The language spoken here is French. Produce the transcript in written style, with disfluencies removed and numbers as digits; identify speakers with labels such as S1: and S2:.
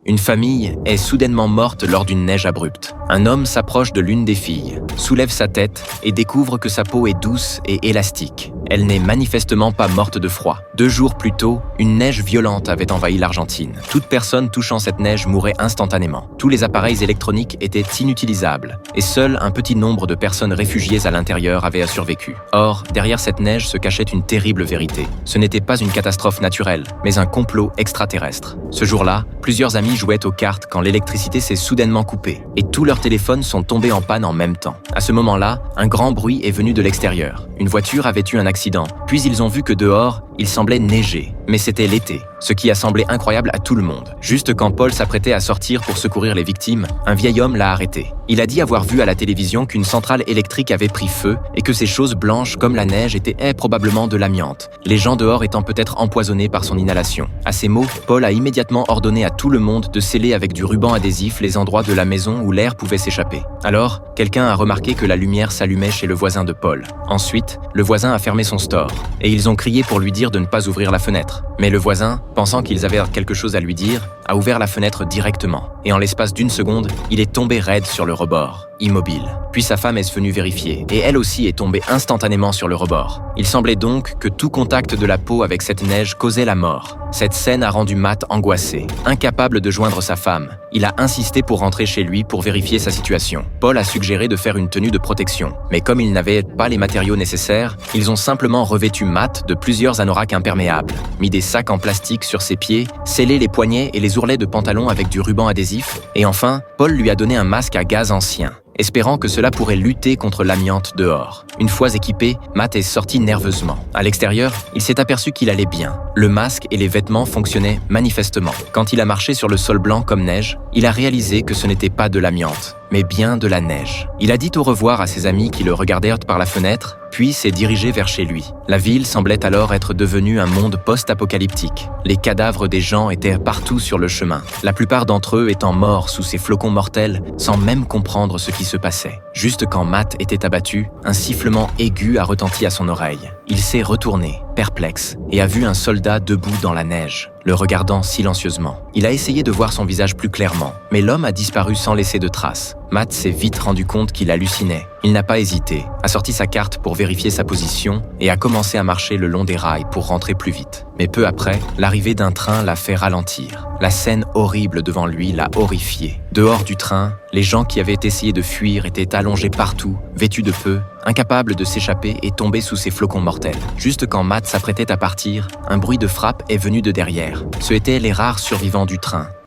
S1: Une famille est soudainement morte lors d'une neige abrupte. Un homme s'approche de l'une des filles, soulève sa tête et découvre que sa peau est douce et élastique. Elle n'est manifestement pas morte de froid. 2 jours plus tôt, une neige violente avait envahi l'Argentine. Toute personne touchant cette neige mourait instantanément. Tous les appareils électroniques étaient inutilisables et seul un petit nombre de personnes réfugiées à l'intérieur avaient survécu. Or, derrière cette neige se cachait une terrible vérité. Ce n'était pas une catastrophe naturelle, mais un complot extraterrestre. Ce jour-là, plusieurs amis jouaient aux cartes quand l'électricité s'est soudainement coupée et tous leurs téléphones sont tombés en panne en même temps. À ce moment-là, un grand bruit est venu de l'extérieur. Une voiture avait eu un accident, puis ils ont vu que dehors, il semblait neiger. Mais c'était l'été, ce qui a semblé incroyable à tout le monde. Juste quand Paul s'apprêtait à sortir pour secourir les victimes, un vieil homme l'a arrêté. Il a dit avoir vu à la télévision qu'une centrale électrique avait pris feu et que ces choses blanches comme la neige étaient probablement de l'amiante, les gens dehors étant peut-être empoisonnés par son inhalation. À ces mots, Paul a immédiatement ordonné à tout le monde de sceller avec du ruban adhésif les endroits de la maison où l'air pouvait s'échapper. Alors, quelqu'un a remarqué que la lumière s'allumait chez le voisin de Paul. Ensuite, le voisin a fermé son store et ils ont crié pour lui dire de ne pas ouvrir la fenêtre. Mais le voisin, pensant qu'ils avaient quelque chose à lui dire, a ouvert la fenêtre directement. Et en l'espace d'1 seconde, il est tombé raide sur le rebord, immobile. Puis sa femme est venue vérifier, et elle aussi est tombée instantanément sur le rebord. Il semblait donc que tout contact de la peau avec cette neige causait la mort. Cette scène a rendu Matt angoissé, incapable de joindre sa femme. Il a insisté pour rentrer chez lui pour vérifier sa situation. Paul a suggéré de faire une tenue de protection, mais comme ils n'avaient pas les matériaux nécessaires, ils ont simplement revêtu Matt de plusieurs anoraks imperméables, mis des sacs en plastique sur ses pieds, scellé les poignets et les ourlets de pantalon avec du ruban adhésif, et enfin, Paul lui a donné un masque à gaz ancien, espérant que cela pourrait lutter contre l'amiante dehors. Une fois équipé, Matt est sorti nerveusement. À l'extérieur, il s'est aperçu qu'il allait bien. Le masque et les vêtements fonctionnaient manifestement. Quand il a marché sur le sol blanc comme neige, il a réalisé que ce n'était pas de l'amiante, mais bien de la neige. Il a dit au revoir à ses amis qui le regardèrent par la fenêtre, puis s'est dirigé vers chez lui. La ville semblait alors être devenue un monde post-apocalyptique. Les cadavres des gens étaient partout sur le chemin, la plupart d'entre eux étant morts sous ces flocons mortels sans même comprendre ce qui se passait. Juste quand Matt était abattu, un sifflement aigu a retenti à son oreille. Il s'est retourné, perplexe, et a vu un soldat debout dans la neige, le regardant silencieusement. Il a essayé de voir son visage plus clairement, mais l'homme a disparu sans laisser de traces. Matt s'est vite rendu compte qu'il hallucinait. Il n'a pas hésité, a sorti sa carte pour vérifier sa position et a commencé à marcher le long des rails pour rentrer plus vite. Mais peu après, l'arrivée d'un train l'a fait ralentir. La scène horrible devant lui l'a horrifié. Dehors du train, les gens qui avaient essayé de fuir étaient allongés partout, vêtus de peu, incapables de s'échapper et tombés sous ces flocons mortels. Juste quand Matt s'apprêtait à partir, un bruit de frappe est venu de derrière. Ce étaient les rares survivants du train.